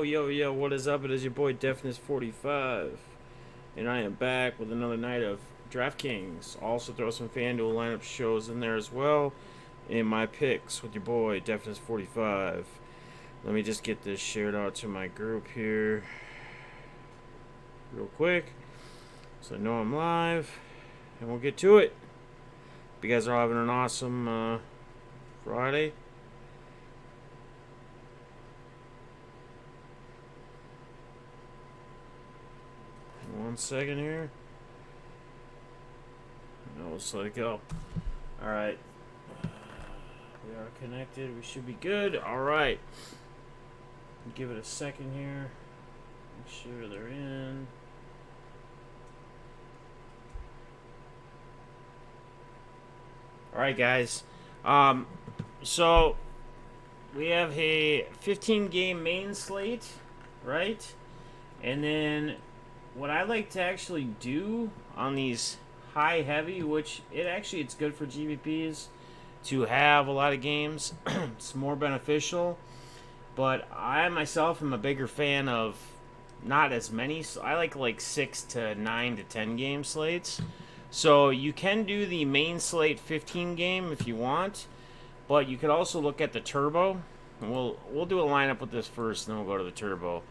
Yo, what is up? It is your boy Defness45. And I am back with another night of DraftKings. Also throw some FanDuel lineup shows in there as well. And my picks with your boy Defness45. Let me just get this shared out to my group here real quick, so I know I'm live. And we'll get to it. Hope you guys are having an awesome Friday. One second here. No, let's let it go. Alright. We are connected. We should be good. Alright. Give it a second here. Make sure they're in. Alright, guys. So we have a 15-game main slate, right? And then what I like to actually do on these high heavy, which it's good for GPPs to have a lot of games. It's more beneficial, but I myself am a bigger fan of not as many. So I like 6 to 9 to 10 game slates. So you can do the main slate 15 game if you want, but you could also look at the turbo. And we'll do a lineup with this first, and then we'll go to the turbo.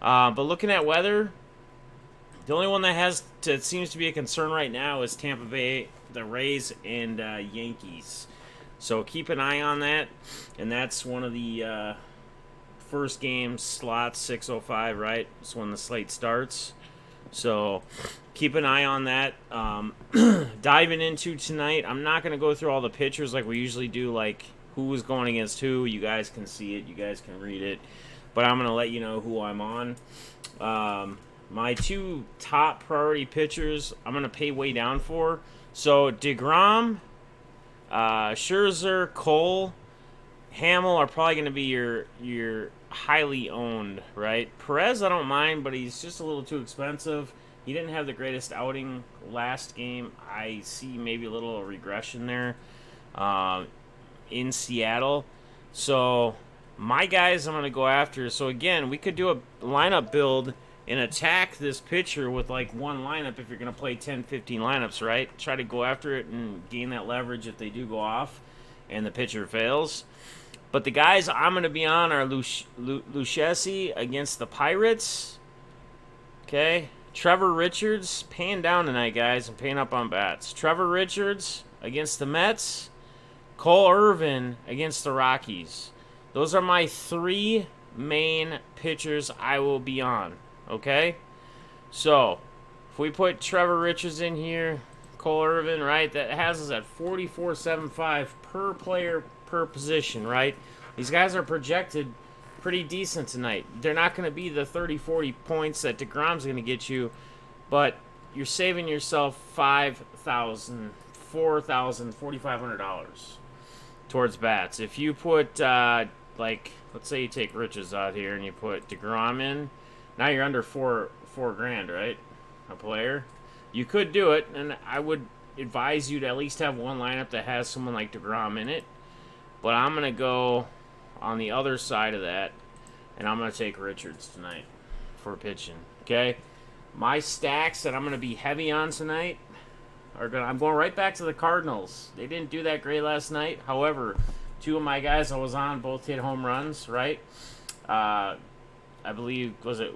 But looking at weather, the only one that seems to be a concern right now is Tampa Bay, the Rays, and Yankees. So keep an eye on that. And that's one of the first game slots, 6:05, right? It's when the slate starts. So keep an eye on that. Diving into tonight, I'm not going to go through all the pitchers like we usually do, like who is going against who. You guys can see it. You guys can read it. But I'm going to let you know who I'm on. My two top priority pitchers, I'm going to pay way down for. So, DeGrom, Scherzer, Cole, Hamill are probably going to be your highly owned, right? Perez, I don't mind, but he's just a little too expensive. He didn't have the greatest outing last game. I see maybe a little regression there in Seattle. So, my guys I'm going to go after. So, again, we could do a lineup build and attack this pitcher with like one lineup if you're going to play 10, 15 lineups, right? Try to go after it and gain that leverage if they do go off and the pitcher fails. But the guys I'm going to be on are Lucchesi against the Pirates. Okay. Trevor Richards, paying down tonight, guys. I'm paying up on bats. Trevor Richards against the Mets. Cole Irvin against the Rockies. Those are my three main pitchers I will be on. Okay, so if we put Trevor Richards in here, Cole Irvin, right, that has us at 44.75 per player per position, right? These guys are projected pretty decent tonight. They're not going to be the 30, 40 points that DeGrom's going to get you, but you're saving yourself $5,000, $4,000, $4,500 towards bats. If you put, let's say you take Richards out here and you put DeGrom in, now you're under four grand, right? A player. You could do it, and I would advise you to at least have one lineup that has someone like DeGrom in it. But I'm going to go on the other side of that, and I'm going to take Richards tonight for pitching. Okay? My stacks that I'm going to be heavy on tonight I'm going right back to the Cardinals. They didn't do that great last night. However, two of my guys I was on both hit home runs, right? I believe, was it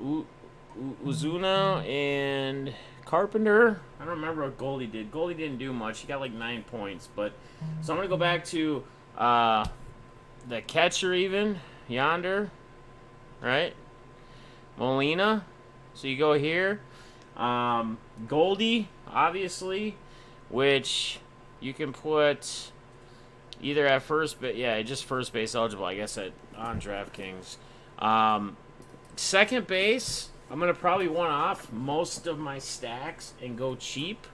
Uzuna and Carpenter? I don't remember what Goldie did. Goldie didn't do much. He got like 9 points. So I'm going to go back to the catcher even, yonder, right? Molina. So you go here. Goldie, obviously, which you can put either at first, but yeah, just first base eligible, I guess, on DraftKings. Second base, I'm going to probably one off most of my stacks and go cheap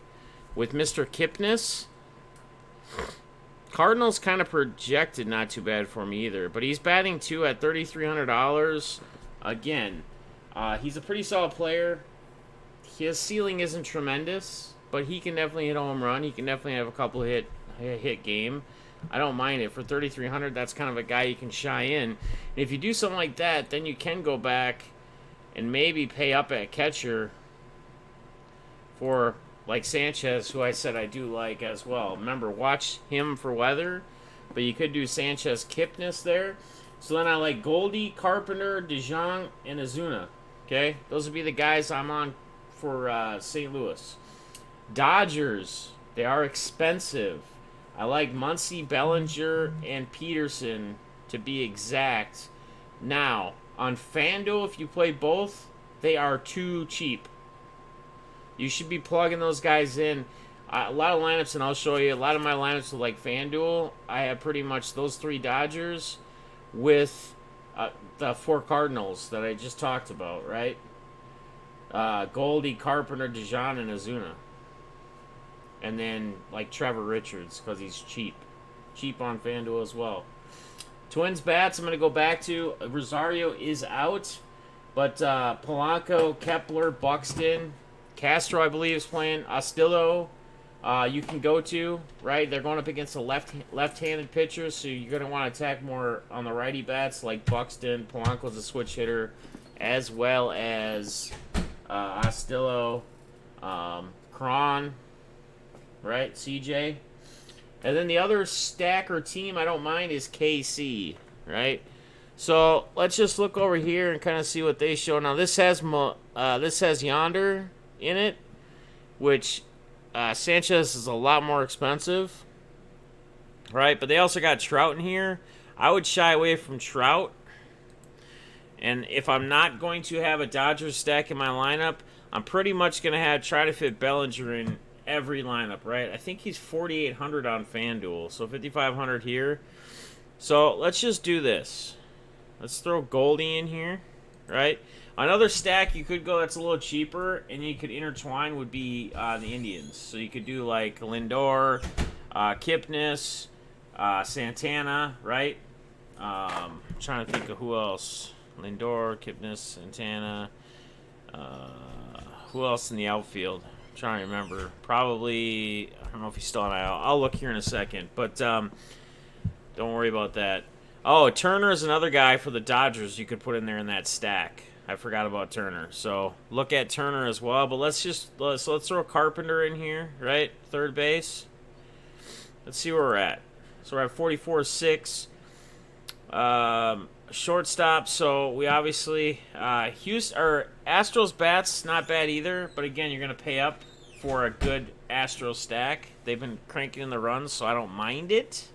with Mr. Kipnis. Cardinals kind of projected not too bad for me either, but he's batting 2 at $3,300. Again, he's a pretty solid player. His ceiling isn't tremendous, but he can definitely hit a home run. He can definitely have a couple hit game. I don't mind it. For 3,300, that's kind of a guy you can shy in. And if you do something like that, then you can go back and maybe pay up at catcher for like Sanchez, who I said I do like as well. Remember, watch him for weather, but you could do Sanchez Kipnis there. So then I like Goldie, Carpenter, DeJong, and Azuna. Okay, those would be the guys I'm on for St. Louis. Dodgers, they are expensive. I like Muncy, Bellinger, and Peterson to be exact. Now, on FanDuel, if you play both, they are too cheap. You should be plugging those guys in. A lot of lineups, and I'll show you, a lot of my lineups with like FanDuel, I have pretty much those 3 Dodgers with the 4 Cardinals that I just talked about, right? Goldie, Carpenter, DeJong, and Azuna. And then like Trevor Richards, because he's cheap. Cheap on FanDuel as well. Twins bats, I'm going to go back to. Rosario is out. But Polanco, Kepler, Buxton, Castro, I believe, is playing. Astillo, you can go to, right? They're going up against a left-handed pitcher, so you're going to want to attack more on the righty bats like Buxton. Polanco's a switch hitter, as well as Astillo, Cron, right? CJ. And then the other stack or team I don't mind is KC, right? So let's just look over here and kind of see what they show. Now this has Yonder in it, which Sanchez is a lot more expensive, right? But they also got Trout in here. I would shy away from Trout. And if I'm not going to have a Dodgers stack in my lineup, I'm pretty much going to try to fit Bellinger in every lineup, right? I think he's 4,800 on FanDuel, so 5,500 here. So let's just do this. Let's throw Goldie in here, right? Another stack you could go that's a little cheaper and you could intertwine would be the Indians. So you could do like Lindor, Kipnis, Santana, right? Trying to think of who else. Lindor, Kipnis, Santana. Who else in the outfield? I'm trying to remember. Probably, I don't know if he's still on IL. I'll look here in a second. But don't worry about that. Oh, Turner is another guy for the Dodgers you could put in there in that stack. I forgot about Turner. So look at Turner as well. But let's throw Carpenter in here, right? Third base. Let's see where we're at. So we're at 44.6. Shortstop. So we obviously Astros bats not bad either. But again, you're gonna pay up for a good Astros stack. They've been cranking in the runs, so I don't mind it.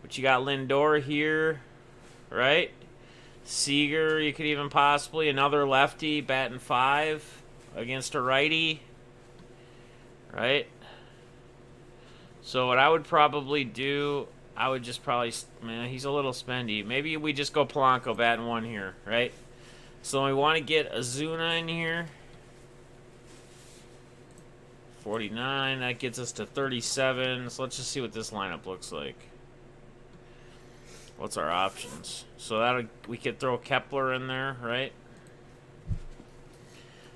But you got Lindor here, right? Seager, you could even possibly another lefty batting 5 against a righty, right? So what I would probably do, I would just probably, man, he's a little spendy. Maybe we just go Polanco batting 1 here, right? So we want to get Azuna in here. 49, that gets us to 37. So let's just see what this lineup looks like. What's our options? So we could throw Kepler in there, right?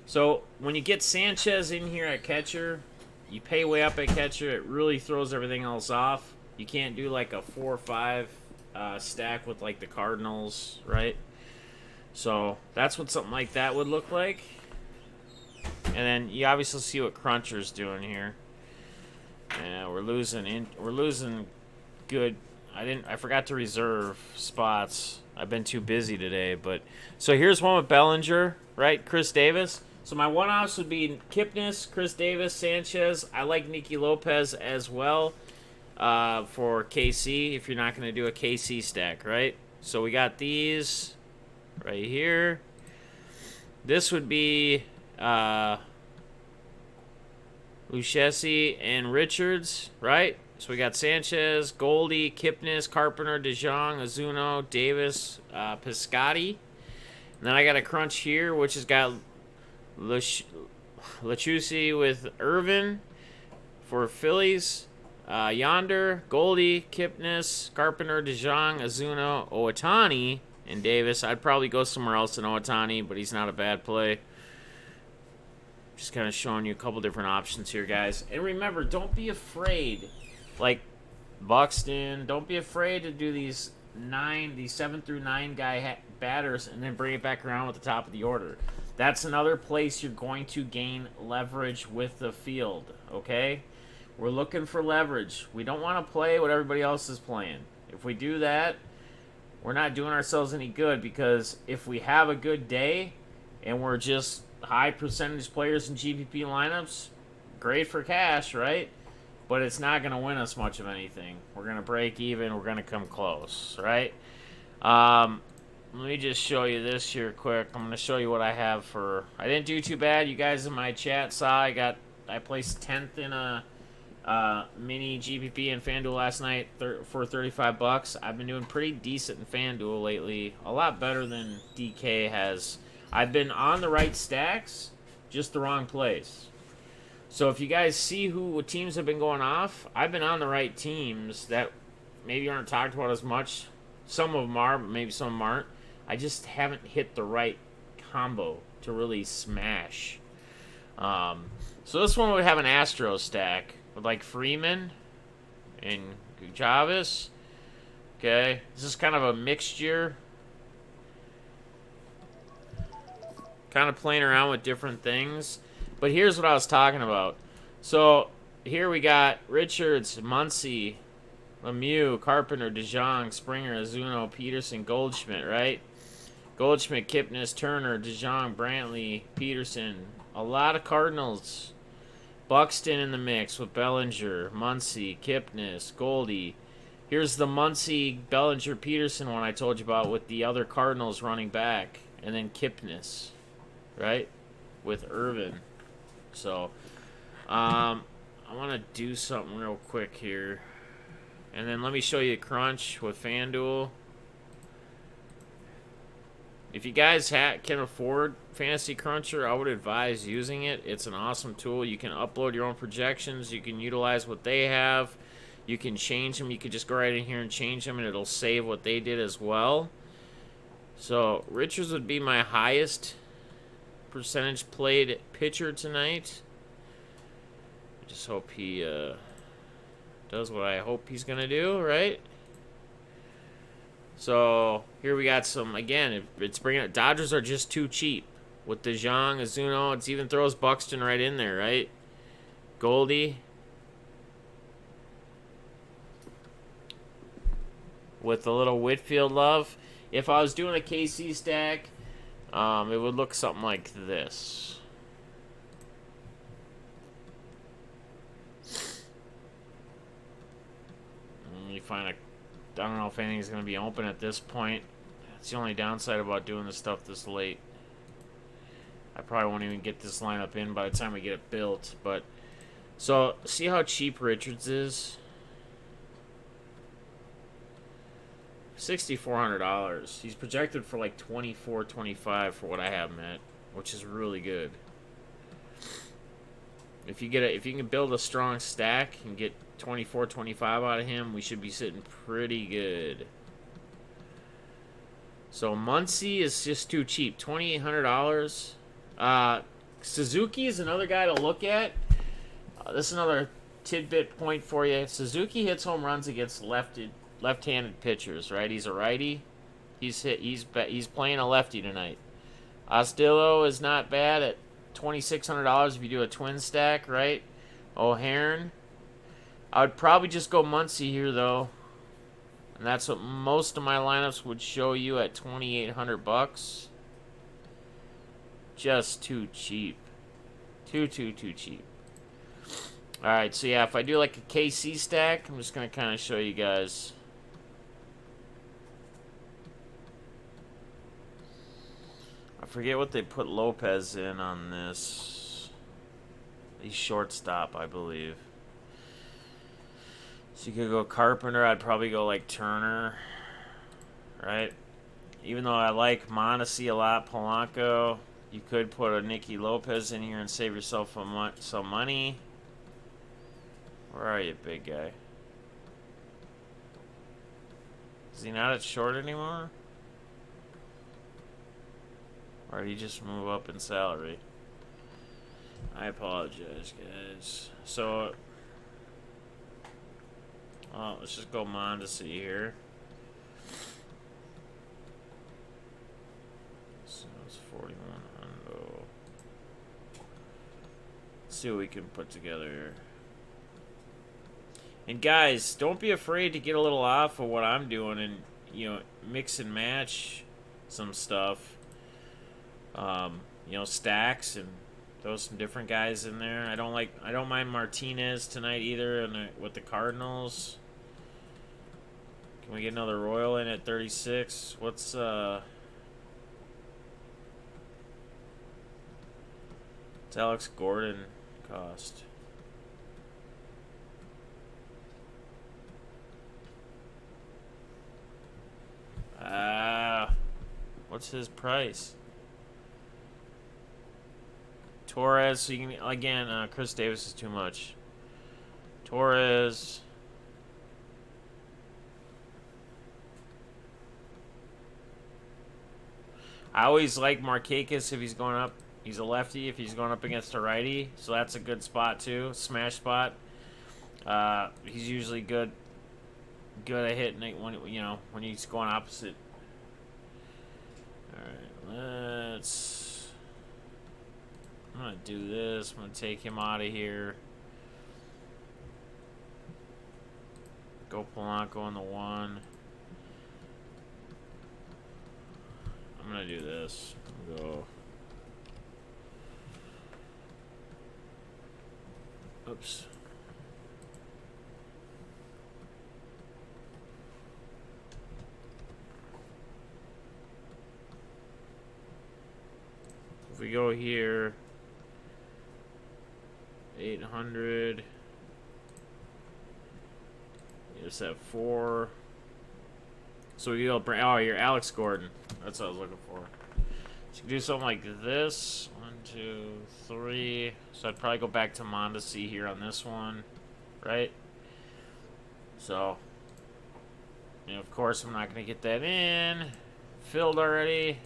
So when you get Sanchez in here at catcher, you pay way up at catcher. It really throws everything else off. You can't do like a 4 or 5 stack with like the Cardinals, right? So that's what something like that would look like. And then you obviously see what Cruncher's doing here. Yeah, we're losing good. I forgot to reserve spots. I've been too busy today, but so here's one with Bellinger, right? Chris Davis. So my one-offs would be Kipnis, Chris Davis, Sanchez. I like Nicky Lopez as well for KC if you're not going to do a KC stack, right? So we got these right here. This would be Lucchesi and Richards, right? So we got Sanchez, Goldie, Kipnis, Carpenter, DeJong, Azuno, Davis, Piscotti. And then I got a crunch here, which has got Lachusi with Irvin for Phillies. Yonder, Goldie, Kipnis, Carpenter, DeJong, Azuno, Ohtani, and Davis. I'd probably go somewhere else than Ohtani, but he's not a bad play. Just kind of showing you a couple different options here, guys. And remember, don't be afraid. Like, Buxton. Don't be afraid to do these 7 through 9 guy batters, and then bring it back around with the top of the order. That's another place you're going to gain leverage with the field. Okay, we're looking for leverage. We don't want to play what everybody else is playing. If we do that, we're not doing ourselves any good, because if we have a good day and we're just high percentage players in GPP lineups, great for cash, right? But it's not going to win us much of anything. We're going to break even. We're going to come close, right? Let me just show you this here quick. I'm going to show you what I have for... I didn't do too bad. You guys in my chat saw I placed 10th in a mini GPP and FanDuel last night for $35. I've been doing pretty decent in FanDuel lately. A lot better than DK has. I've been on the right stacks, just the wrong place. So if you guys see what teams have been going off, I've been on the right teams that maybe aren't talked about as much. Some of them are, but maybe some of them aren't. I just haven't hit the right combo to really smash. So this one would have an Astro stack with like Freeman and Gujavis. Okay, this is kind of a mixture. Kind of playing around with different things. But here's what I was talking about. So here we got Richards, Muncy, Lemieux, Carpenter, DeJong, Springer, Azuno, Peterson, Goldschmidt, right? Goldschmidt, Kipnis, Turner, DeJong, Brantley, Peterson. A lot of Cardinals. Buxton in the mix with Bellinger, Muncy, Kipnis, Goldie. Here's the Muncy, Bellinger, Peterson one I told you about with the other Cardinals running back. And then Kipnis, right? With Irvin. So, I want to do something real quick here. And then let me show you Crunch with FanDuel. If you guys can afford Fantasy Cruncher, I would advise using it. It's an awesome tool. You can upload your own projections. You can utilize what they have. You can change them. You can just go right in here and change them, and it'll save what they did as well. So, Richards would be my highest percentage played pitcher tonight. I just hope he does what I hope he's going to do, right? So, here we got some, again, it's bringing it. Dodgers are just too cheap. With DeJong, Azuno, it even throws Buxton right in there, right? Goldie. With a little Whitfield love. If I was doing a KC stack, it would look something like this. You find I don't know if anything's going to be open at this point. That's the only downside about doing this stuff this late. I probably won't even get this lineup in by the time we get it built. But so see how cheap Richards is. $6,400. He's projected for like $24, $25 for what I have him at, which is really good. If you can build a strong stack and get $24, $25 out of him, we should be sitting pretty good. So Muncy is just too cheap, $2,800. Suzuki is another guy to look at. This is another tidbit point for you. Suzuki hits home runs against left-handed pitchers, right? He's a righty. He's playing a lefty tonight. Ostillo is not bad at $2,600 if you do a twin stack, right? O'Hearn. I would probably just go Muncy here, though. And that's what most of my lineups would show you at $2,800. Just too cheap. Too cheap. Alright, so yeah, if I do like a KC stack, I'm just going to kind of show you guys. I forget what they put Lopez in on this. He's shortstop, I believe. So you could go Carpenter. I'd probably go like Turner. Right? Even though I like Mondesi a lot, Polanco, you could put a Nicky Lopez in here and save yourself some money. Where are you, big guy? Is he not at short anymore? Or did he just move up in salary? I apologize, guys. So, Well, let's just go Mondesi here. So it's 41 hundo. Let's see what we can put together here. And guys, don't be afraid to get a little off of what I'm doing and, you know, mix and match some stuff. You know, stacks and throw some different guys in there. I don't mind Martinez tonight either with the Cardinals. Can we get another Royal in at 36? What's Alex Gordon cost? What's his price? Torres, so you can, again, Chris Davis is too much. Torres. I always like Markakis if he's going up. He's a lefty if he's going up against a righty, so that's a good spot too. Smash spot. He's usually good at hitting when when he's going opposite. All right, I'm gonna do this. I'm gonna take him out of here. Go Polanco on the 1. I'm gonna do this. Go. Oops. If we go here, 800. You just have 4. So you'll bring. Oh, you're Alex Gordon. That's what I was looking for. So you can do something like this. 1, 2, 3. So I'd probably go back to Mondesi here on this one, right? So, of course, I'm not going to get that in. Filled already.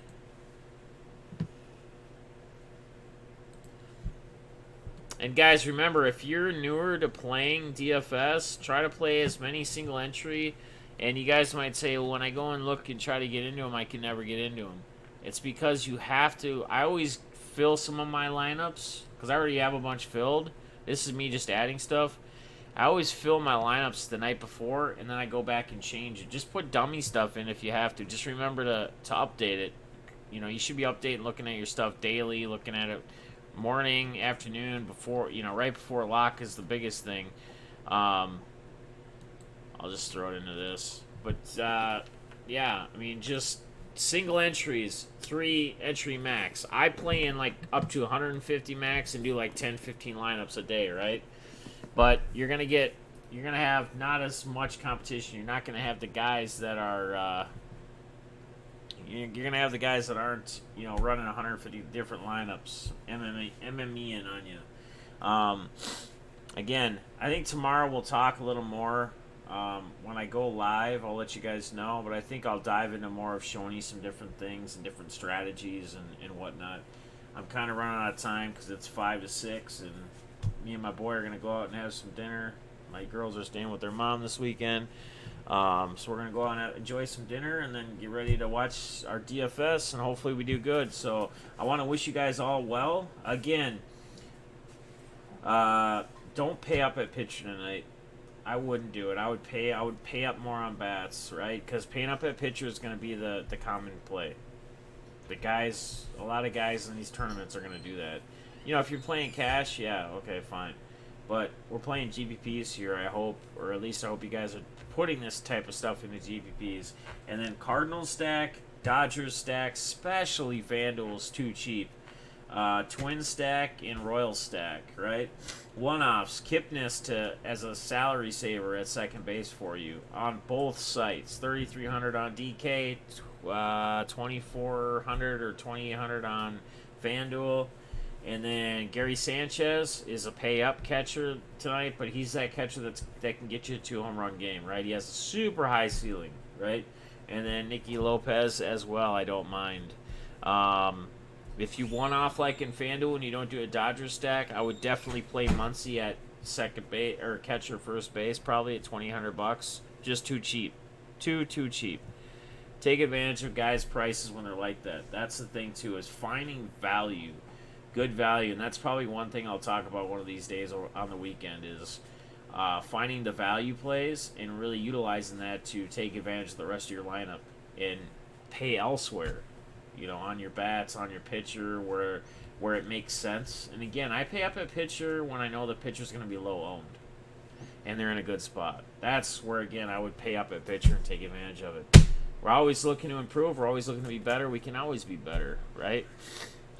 And guys, remember, if you're newer to playing DFS, try to play as many single entry. And you guys might say, well, when I go and look and try to get into them, I can never get into them. It's because you have to. I always fill some of my lineups because I already have a bunch filled. This is me just adding stuff. I always fill my lineups the night before, and then I go back and change it. Just put dummy stuff in if you have to. Just remember to update it. You should be updating, looking at your stuff daily, looking at it morning, afternoon, before, right before lock is the biggest thing. I'll just throw it into this. But, yeah, I mean, just single entries, 3 entry max. I play in, up to 150 max and do, 10, 15 lineups a day, right? But you're going to have not as much competition. You're not going to have the guys that are, you're going to have the guys that aren't, running 150 different lineups, MMEing on you. Again, I think tomorrow we'll talk a little more. When I go live, I'll let you guys know, but I think I'll dive into more of showing you some different things and different strategies and whatnot. I'm kind of running out of time because it's 5 to 6, and me and my boy are going to go out and have some dinner. My girls are staying with their mom this weekend. So we're going to go out and enjoy some dinner and then get ready to watch our DFS, and hopefully we do good. So I want to wish you guys all well. Again, don't pay up at pitcher tonight. I wouldn't do it. I would pay up more on bats, right? Because paying up at pitcher is going to be the common play. A lot of guys in these tournaments are going to do that. If you're playing cash, yeah, okay, fine. But we're playing GPPs here, I hope, or at least I hope you guys are putting this type of stuff into GPPs. And then Cardinals stack, Dodgers stack, especially FanDuel's too cheap. Twin stack and Royal stack, right? One-offs, Kipnis as a salary saver at second base for you on both sites. 3,300 on DK, 2,400 or 2,800 on FanDuel. And then Gary Sanchez is a pay-up catcher tonight, but he's that catcher that can get you to a home run game, right? He has a super high ceiling, right? And then Nicky Lopez as well, I don't mind. If you one-off like in FanDuel and you don't do a Dodgers stack, I would definitely play Muncy at second base or catcher, first base, probably at $2,000. Just too cheap, too cheap. Take advantage of guys' prices when they're like that. That's the thing too, is finding value, good value, and that's probably one thing I'll talk about one of these days on the weekend is finding the value plays and really utilizing that to take advantage of the rest of your lineup and pay elsewhere. On your bats, on your pitcher, where it makes sense. And again, I pay up at pitcher when I know the pitcher's going to be low owned and they're in a good spot. That's where, again, I would pay up at pitcher and take advantage of it. We're always looking to improve. We're always looking to be better. We can always be better, right?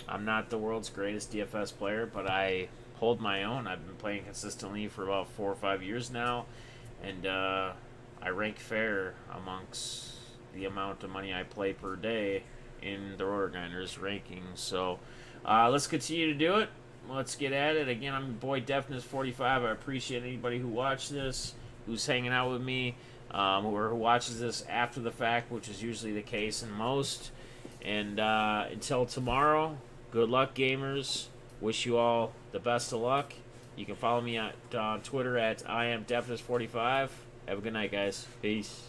I'm not the world's greatest DFS player, but I hold my own. I've been playing consistently for about 4 or 5 years now, and I rank fair amongst the amount of money I play per day in the Roto Grinders rankings. So let's continue to do it. Let's get at it. Again, I'm your boy Defness45. I appreciate anybody who watched this, who's hanging out with me, or who watches this after the fact, which is usually the case in most. And until tomorrow, good luck, gamers. Wish you all the best of luck. You can follow me on Twitter at IamDefness45. Have a good night, guys. Peace.